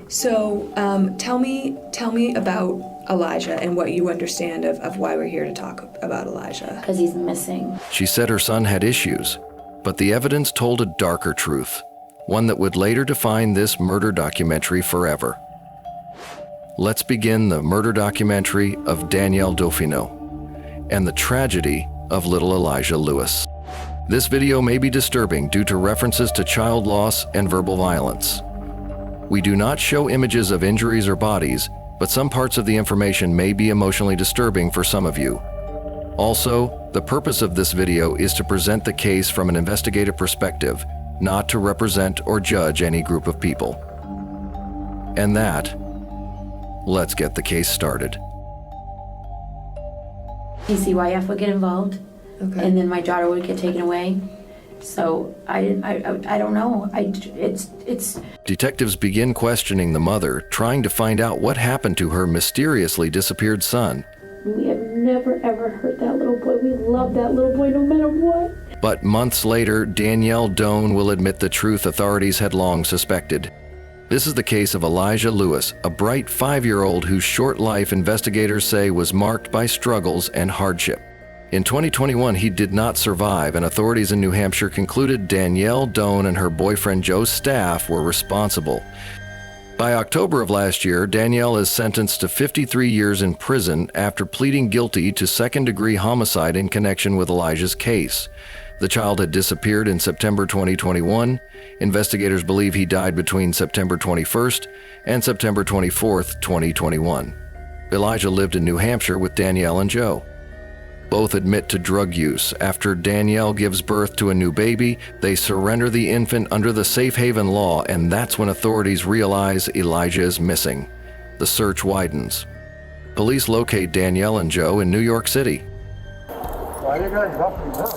So tell me about Elijah and what you understand of why we're here to talk about Elijah. Because he's missing. She said her son had issues, but the evidence told a darker truth, one that would later define this murder documentary forever. Let's begin the murder documentary of Danielle Dauphinais and the tragedy of little Elijah Lewis. This video may be disturbing due to references to child loss and verbal violence. We do not show images of injuries or bodies, but some parts of the information may be emotionally disturbing for some of you. Also, the purpose of this video is to present the case from an investigative perspective, not to represent or judge any group of people. And let's get the case started. DCYF would get involved, Okay. and then my daughter would get taken away. So I don't know. It's. Detectives begin questioning the mother, trying to find out what happened to her mysteriously disappeared son. We have never ever hurt that little boy. We love that little boy no matter what. But months later, Danielle Doan will admit the truth authorities had long suspected. This is the case of Elijah Lewis, a bright 5-year-old whose short life investigators say was marked by struggles and hardship. In 2021, he did not survive, and authorities in New Hampshire concluded Danielle Doan and her boyfriend Joe's staff were responsible. By October of last year, Danielle is sentenced to 53 years in prison after pleading guilty to second-degree homicide in connection with Elijah's case. The child had disappeared in September 2021. Investigators believe he died between September 21st and September 24th, 2021. Elijah lived in New Hampshire with Danielle and Joe. Both admit to drug use. After Danielle gives birth to a new baby, they surrender the infant under the safe haven law, and that's when authorities realize Elijah is missing. The search widens. Police locate Danielle and Joe in New York City. Why are you guys dropping me down?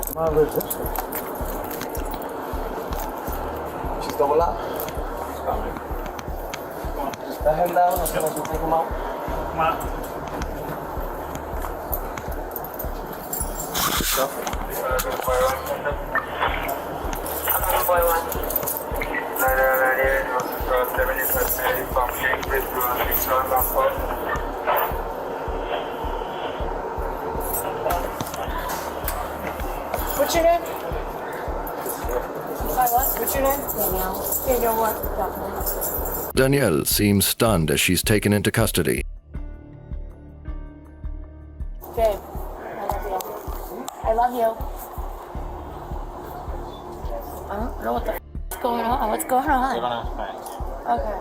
I'm not resisting. She's double up. She's coming. Just the hand down as soon as you take him out. Come on. What's your name? What's your name? Danielle. Danielle what? Danielle seems stunned as she's taken into custody. Babe, I love you. I don't know what the is going on. What's going on? Okay.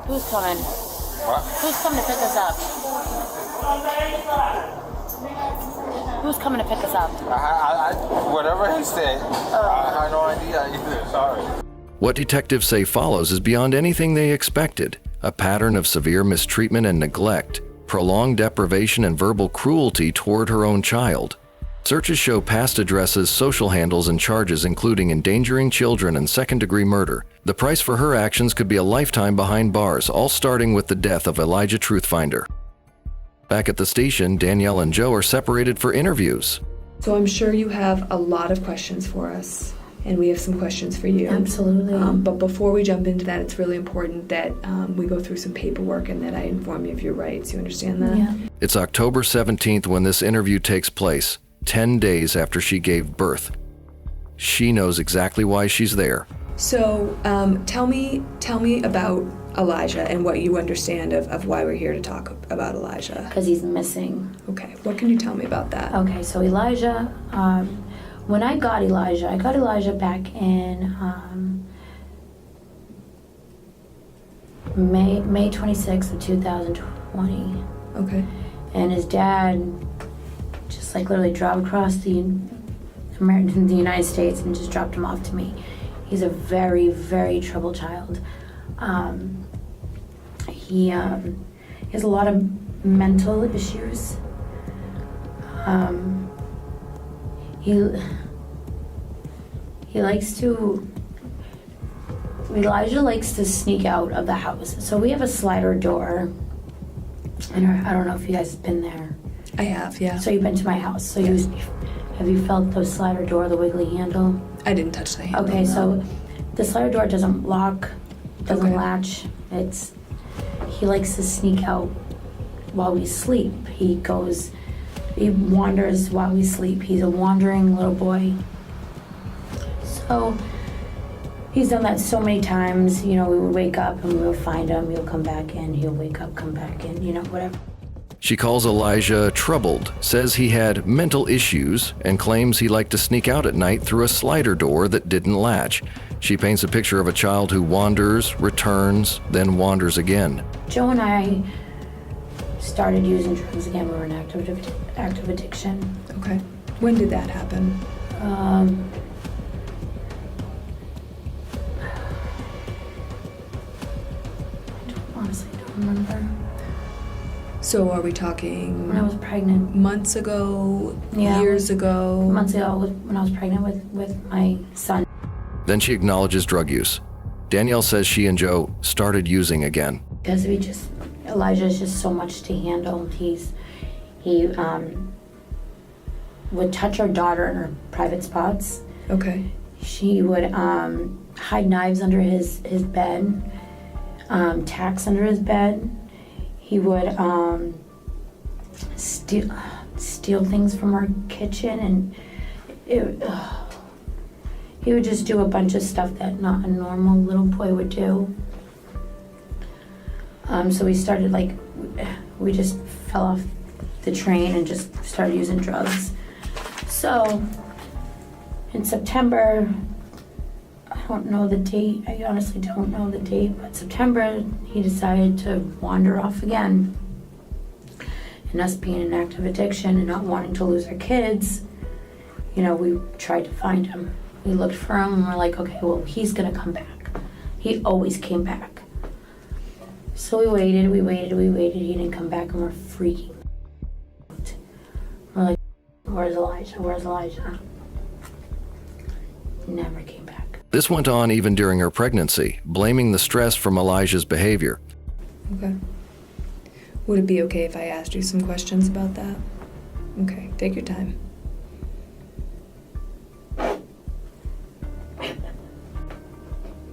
Who's coming? What? Who's coming to pick us up? Who's coming to pick us up? Whatever he said, I had no idea either. Sorry. What detectives say follows is beyond anything they expected. A pattern of severe mistreatment and neglect, prolonged deprivation and verbal cruelty toward her own child. Searches show past addresses, social handles, and charges including endangering children and second-degree murder. The price for her actions could be a lifetime behind bars, all starting with the death of Elijah Truthfinder. Back at the station, Danielle and Joe are separated for interviews. So I'm sure you have a lot of questions for us, and we have some questions for you. Absolutely. But before we jump into that, it's really important that we go through some paperwork and that I inform you of your rights. You understand that? Yeah. It's October 17th when this interview takes place, 10 days after she gave birth. She knows exactly why she's there. So tell me about Elijah and what you understand of why we're here to talk about Elijah. Because he's missing. Okay, what can you tell me about that? Okay, so Elijah, when I got Elijah back in May 26th of 2020. Okay. And his dad just like literally drove across the United States and just dropped him off to me. He's a very, very troubled child. He has a lot of mental issues. He Elijah likes to sneak out of the house. So we have a slider door. And I don't know if you guys have been there. I have, yeah. So you've been to my house. So have you felt the slider door, the wiggly handle? I didn't touch the handle. Okay, no. so the slider door doesn't lock, doesn't Okay. latch. He likes to sneak out while we sleep. He wanders while we sleep. He's a wandering little boy. So he's done that so many times. We would wake up and we would find him. He'll come back in. He'll wake up, come back in, whatever. She calls Elijah troubled, says he had mental issues, and claims he liked to sneak out at night through a slider door that didn't latch. She paints a picture of a child who wanders, returns, then wanders again. Joe and I started using drugs again. We were in active addiction. Okay. When did that happen? I honestly don't remember. So are we When I talking was pregnant. months ago, Yeah. years ago? Months ago when I was pregnant with my son. Then she acknowledges drug use. Danielle says she and Joe started using again. Because Elijah's just so much to handle. He would touch our daughter in her private spots. Okay. She would hide knives under his bed, tacks under his bed. He would steal things from our kitchen, and he would just do a bunch of stuff that not a normal little boy would do. So we started we just fell off the train and just started using drugs. So in September, I don't know the date, I honestly don't know the date, but September, he decided to wander off again. And us being in active addiction and not wanting to lose our kids, we tried to find him. We looked for him and we're like, okay, well, he's gonna come back. He always came back. So we waited, he didn't come back, and we're freaking out. We're like, where's Elijah? Never came back. This went on even during her pregnancy, blaming the stress from Elijah's behavior. Okay. Would it be okay if I asked you some questions about that? Okay, take your time.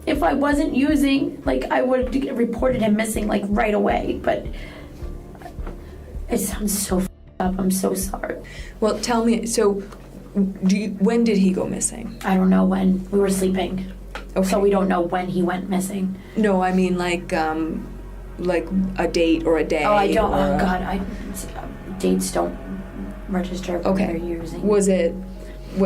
If I wasn't using, I would have reported him missing, right away, but it sounds so f***ed up. I'm so sorry. Well, tell me, so when did he go missing? I don't know when. We were sleeping. Okay. So we don't know when he went missing. No, I mean like a date or a day. Oh, I don't. or Oh, God. Dates don't register when Okay. they're using. Was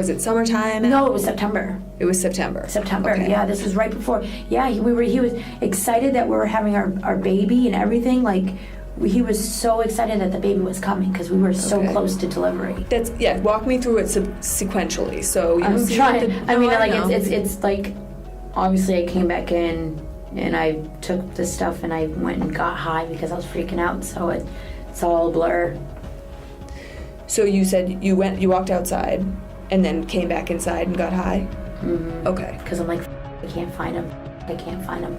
it summertime? No, it was September. It was September. Okay. Yeah, this was right before. Yeah, he was excited that we were having our baby and everything. He was so excited that the baby was coming because we were so Okay. close to delivery. Walk me through it sequentially. So you I'm see trying. know. It's obviously I came back in and I took the stuff and I went and got high because I was freaking out. So it's all a blur. So you said you walked outside and then came back inside and got high? Mm-hmm. Okay. Because I'm like, I can't find him. I can't find him.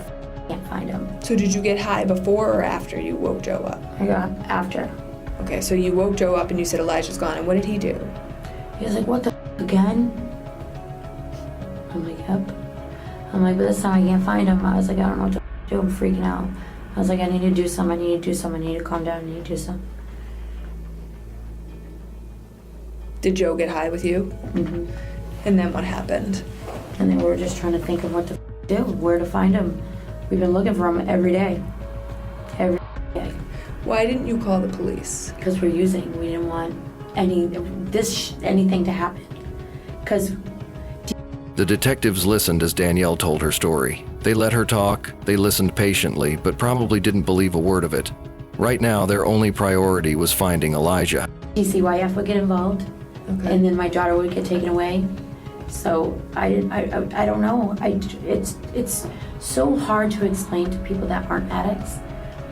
Can't find him. So did you get high before or after you woke Joe up? I got after. Okay, so you woke Joe up and you said Elijah's gone, and what did he do? He was like, what the again? I'm like, yep. I'm like, but this time I can't find him. I was like, I don't know what to do. I'm freaking out. I was like, I need to do something. I need to calm down. I need to do something. Did Joe get high with you? Mm-hmm. And then what happened? And then we were just trying to think of what to do, where to find him. We've been looking for him every day. Every day. Why didn't you call the police? Because we're using. We didn't want anything to happen. Because The detectives listened as Danielle told her story. They let her talk, they listened patiently, but probably didn't believe a word of it. Right now, their only priority was finding Elijah. DCYF would get involved. Okay. And then my daughter would get taken away. So I don't know. It's so hard to explain to people that aren't addicts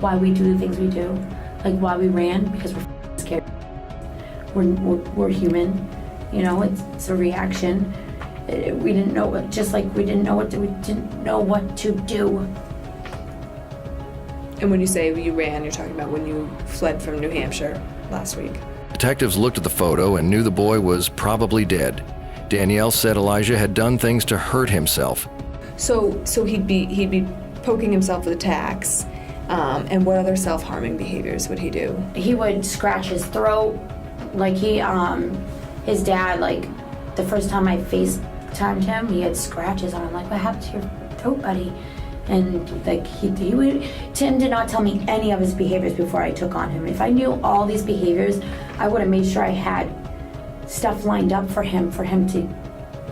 why we do the things we do, like why we ran, because we're scared. We're human, it's a reaction. We didn't know what, just like we didn't know what to do. And when you say you ran, you're talking about when you fled from New Hampshire last week. Detectives looked at the photo and knew the boy was probably dead. Danielle said Elijah had done things to hurt himself. So he'd be poking himself with a tacks. And what other self-harming behaviors would he do? He would scratch his throat, like his dad, like the first time I FaceTimed him, he had scratches on him. Like, what happened to your throat, buddy? And like Tim did not tell me any of his behaviors before I took on him. If I knew all these behaviors, I would have made sure I had stuff lined up for him to,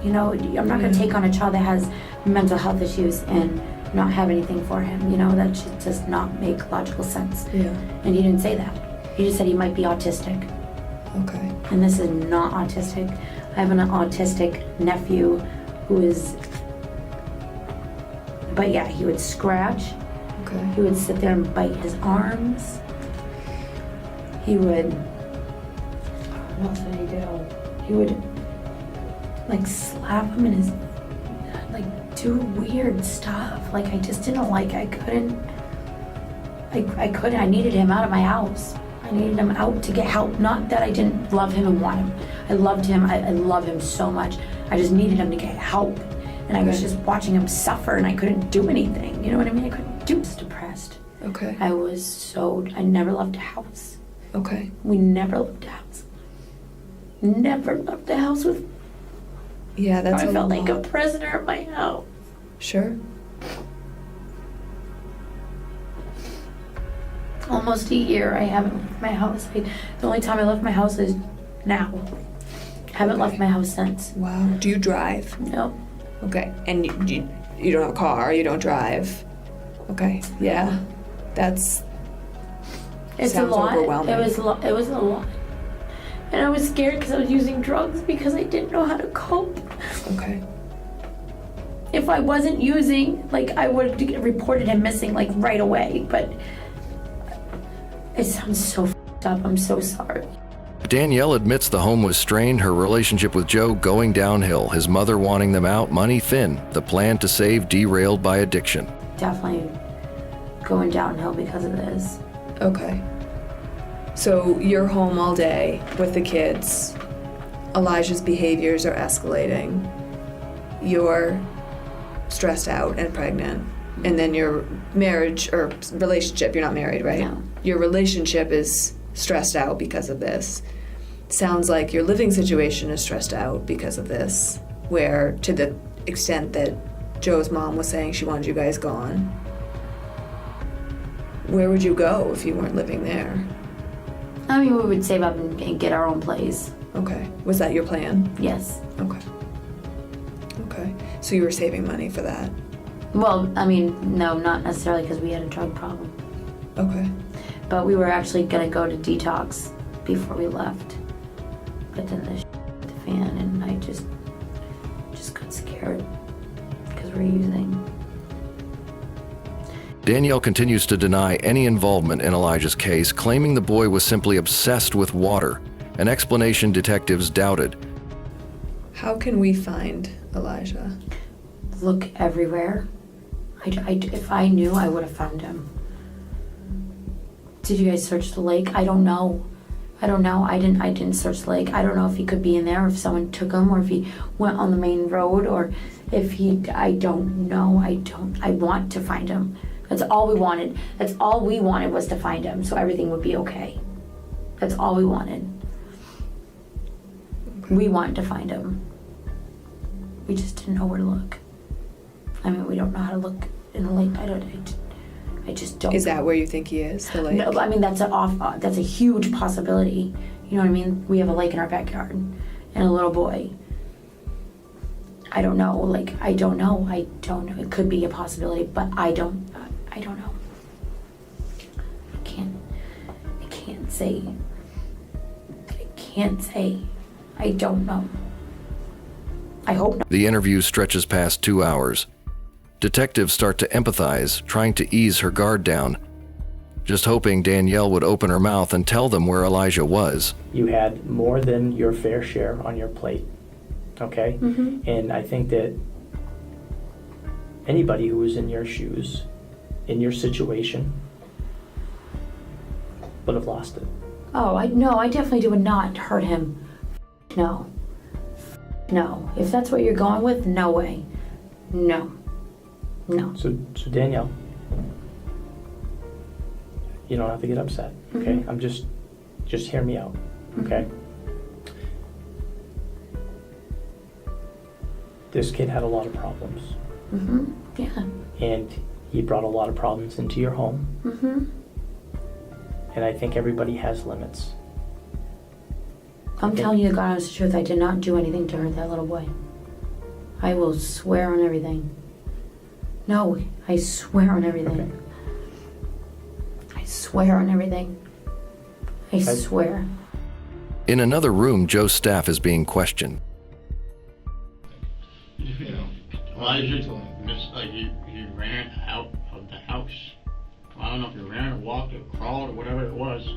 you know, I'm not gonna take on a child that has mental health issues and not have anything for him. You know, that just does not make logical sense. Yeah. And he didn't say that. He just said he might be autistic. Okay. And this is not autistic. I have an autistic nephew who is, but yeah, he would scratch. Okay. He would sit there and bite his arms. He would, what else did he do? He would like slap him in his, like do weird stuff. Like I just didn't like, I couldn't, I needed him out of my house. I needed him out to get help. Not that I didn't love him and want him. I loved him, I love him so much. I just needed him to get help. And I was just watching him suffer and I couldn't do anything. You know what I mean? I couldn't do. I was depressed. Okay. I never left a house. Okay. We never left a house. Never left a house with, Yeah, that's I a felt lot. like a prisoner in my house. Sure. Almost a year I haven't left my house. The only time I left my house is now. Haven't left my house since. Wow. Do you drive? No. Okay. And you don't have a car, you don't drive. Okay. Yeah. It's a sounds lot. overwhelming. It was a lot. And I was scared because I was using drugs because I didn't know how to cope. Okay. If I wasn't using, like I would have reported him missing like right away, but it sounds so f***ed up. I'm so sorry. Danielle admits the home was strained, her relationship with Joe going downhill, his mother wanting them out, money thin, the plan to save derailed by addiction. Definitely going downhill because of this. Okay. So you're home all day with the kids. Elijah's behaviors are escalating. You're stressed out and pregnant. And then your marriage or relationship, you're not married, right? No. Your relationship is stressed out because of this. Sounds like your living situation is stressed out because of this, where to the extent that Joe's mom was saying she wanted you guys gone. Where would you go if you weren't living there? I mean, we would save up and get our own place. Okay. Was that your plan? Yes. Okay. Okay. So you were saving money for that? Well, I mean, no, not necessarily because we had a drug problem. Okay. But we were actually going to go to detox before we left. But then the hit the fan and I just got scared because we're using. Danielle continues to deny any involvement in Elijah's case, claiming the boy was simply obsessed with water, an explanation detectives doubted. How can we find Elijah? Look everywhere. If I knew, I would have found him. Did you guys search the lake? I don't know. I didn't search the lake. I don't know if he could be in there, or if someone took him, or if he went on the main road, or if I don't know. I want to find him. That's all we wanted. That's all we wanted was to find him, so everything would be okay. That's all we wanted. We wanted to find him. We just didn't know where to look. I mean, we don't know how to look in the lake. I just don't. Is that where you think he is, the lake? No, I mean, that's a huge possibility. You know what I mean? We have a lake in our backyard and a little boy. I don't know. Like, I don't know. It could be a possibility, but I don't know. I can't say. I don't know. I hope not. The interview stretches past 2 hours. Detectives start to empathize, trying to ease her guard down, just hoping Danielle would open her mouth and tell them where Elijah was. You had more than your fair share on your plate. okay? And I think that anybody who was in your shoes, in your situation, would have lost it. Oh, I definitely would not hurt him. No. No. If that's what you're going with, no way. No. No. So Danielle, you don't have to get upset, okay? I'm just hear me out, okay? This kid had a lot of problems. Yeah. And he brought a lot of problems into your home. And I think everybody has limits. I'm telling you the God honest truth, I did not do anything to hurt that little boy. I will swear on everything. No, I swear on everything. Okay. I swear on everything. I swear. In another room, Joe's staff is being questioned. You know, Elijah, he ran out of the house. I don't know if he ran or walked or crawled or whatever it was.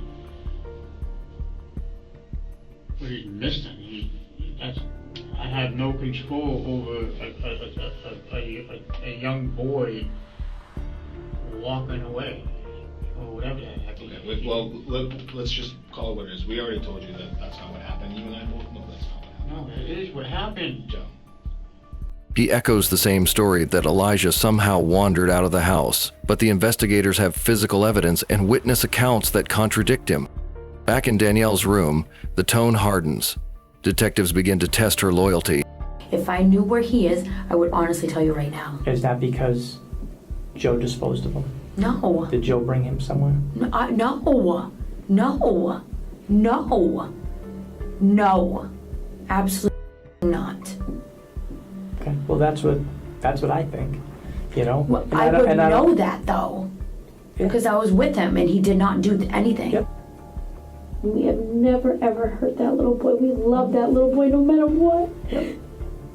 But he's missing. I have no control over a young boy walking away or whatever the heck. Okay, well, let's just call it what it is. We already told you that that's not what happened. You and I both know that's not what happened. No, it is what happened. Joe. He echoes the same story that Elijah somehow wandered out of the house, but the investigators have physical evidence and witness accounts that contradict him. Back in Danielle's room, the tone hardens. Detectives begin to test her loyalty. If I knew where he is, I would honestly tell you right now. Is that because Joe disposed of him? No. Did Joe bring him somewhere? No. No. No. No. Absolutely not. Okay. Well, that's what I think. You know. Well, And I would don't- know that though, Yeah. because I was with him and he did not do anything. Yep. We have never ever hurt that little boy. We love that little boy no matter what.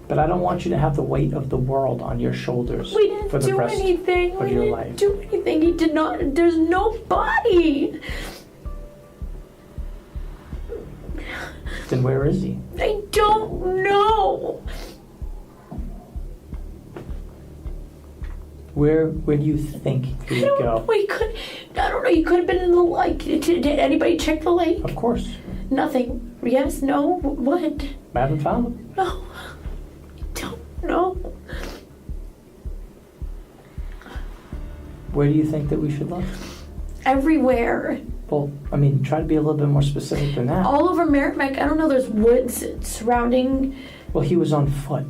But I don't want you to have the weight of the world on your shoulders We didn't for the do rest anything. of We your didn't life. do anything. He did not. There's no body. Then where is he? I don't know. Where do you think he I would don't go? know. He could. I don't know. He could have been in the lake. Did anybody check the lake? Of course. Nothing. Yes. No. What? I haven't found him. No. I don't know. Where do you think that we should look? Everywhere. Well, I mean, try to be a little bit more specific than that. All over Merrimack. I don't know. There's woods surrounding Well, he was on foot.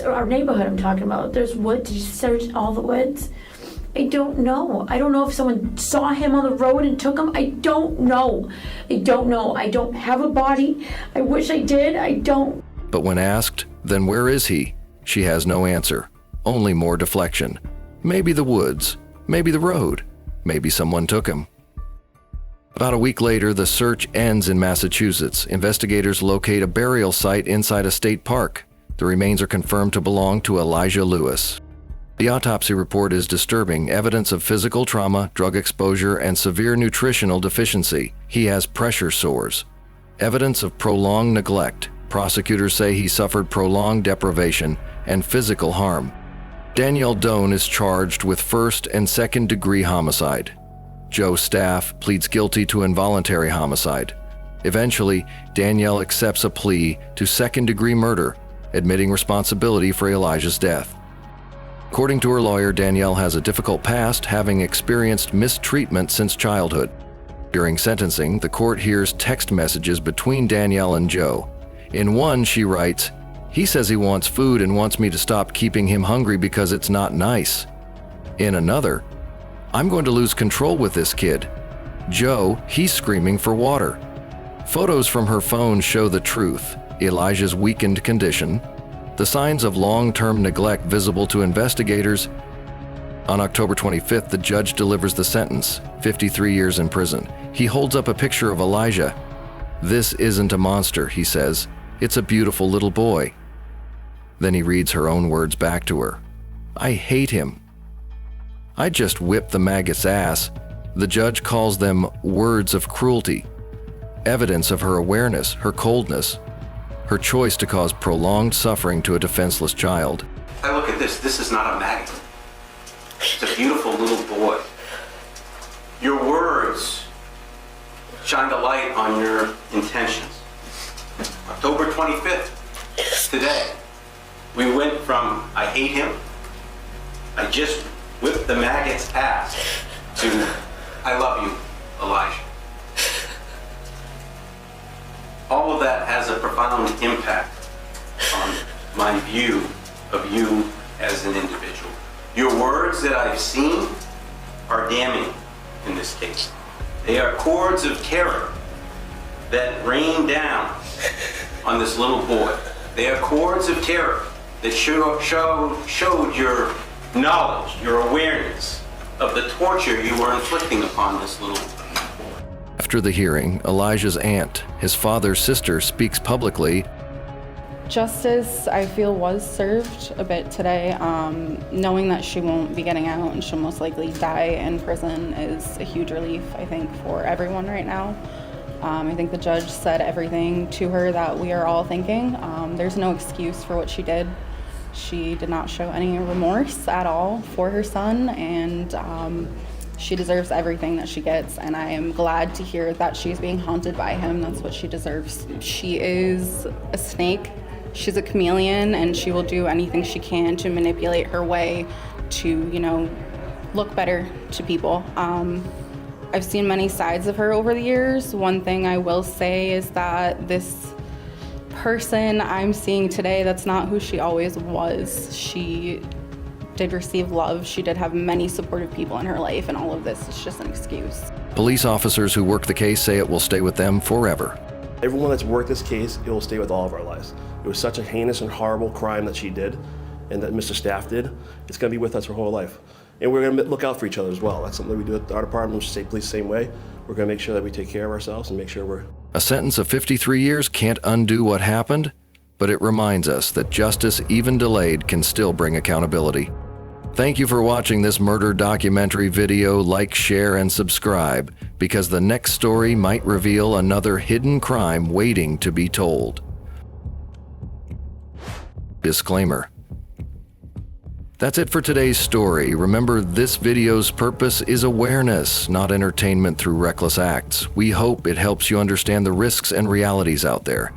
our neighborhood. I'm talking about. There's woods. Did you search all the woods? I don't know. I don't know if someone saw him on the road and took him. I don't know. I don't know. I don't have a body. I wish I did. I don't. But when asked, then where is he? She has no answer, only more deflection. Maybe the woods, maybe the road, maybe someone took him. About a week later, the search ends in Massachusetts. Investigators locate a burial site inside a state park. The remains are confirmed to belong to Elijah Lewis. The autopsy report is disturbing, evidence of physical trauma, drug exposure, and severe nutritional deficiency. He has pressure sores. Evidence of prolonged neglect. Prosecutors say he suffered prolonged deprivation and physical harm. Danielle Doan is charged with first and second degree homicide. Joe's staff pleads guilty to involuntary homicide. Eventually, Danielle accepts a plea to second degree murder, admitting responsibility for Elijah's death. According to her lawyer, Danielle has a difficult past, having experienced mistreatment since childhood. During sentencing, the court hears text messages between Danielle and Joe. In one, she writes, "He says he wants food and wants me to stop keeping him hungry because it's not nice." In another, "I'm going to lose control with this kid. Joe, he's screaming for water." Photos from her phone show the truth: Elijah's weakened condition, the signs of long-term neglect visible to investigators. On October 25th, the judge delivers the sentence, 53 years in prison. He holds up a picture of Elijah. "This isn't a monster," he says. "It's a beautiful little boy." Then he reads her own words back to her. "I hate him. I just whipped the maggot's ass." The judge calls them words of cruelty, evidence of her awareness, her coldness, her choice to cause prolonged suffering to a defenseless child. I look at this. This is not a maggot. It's a beautiful little boy. Your words shined a light on your intentions. October 25th, today, we went from I hate him, I just whipped the maggot's ass, to I love you, Elijah. All of that has a profound impact on my view of you as an individual. Your words that I've seen are damning in this case. They are cords of terror that rain down on this little boy. They are cords of terror that showed your knowledge, your awareness of the torture you were inflicting upon this little boy. After the hearing, Elijah's aunt, his father's sister, speaks publicly. Justice, I feel, was served a bit today. Knowing that she won't be getting out and she'll most likely die in prison is a huge relief, I think, for everyone right now. I think the judge said everything to her that we are all thinking. There's no excuse for what she did. She did not show any remorse at all for her son, and she deserves everything that she gets, and I am glad to hear that she's being haunted by him. That's what she deserves. She is a snake. She's a chameleon, and she will do anything she can to manipulate her way to, look better to people. I've seen many sides of her over the years. One thing I will say is that this person I'm seeing today, that's not who she always was. She did receive love. She did have many supportive people in her life, and all of this is just an excuse. Police officers who work the case say it will stay with them forever. Everyone that's worked this case, it will stay with all of our lives. It was such a heinous and horrible crime that she did and that Mr. Staff did. It's going to be with us her whole life. And we're going to look out for each other as well. That's something that we do at our department, state police, same way. We're going to make sure that we take care of ourselves and make sure we're... A sentence of 53 years can't undo what happened, but it reminds us that justice, even delayed, can still bring accountability. Thank you for watching this murder documentary video. Like, share, and subscribe, because the next story might reveal another hidden crime waiting to be told. Disclaimer. That's it for today's story. Remember, this video's purpose is awareness, not entertainment through reckless acts. We hope it helps you understand the risks and realities out there.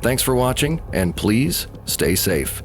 Thanks for watching, and please stay safe.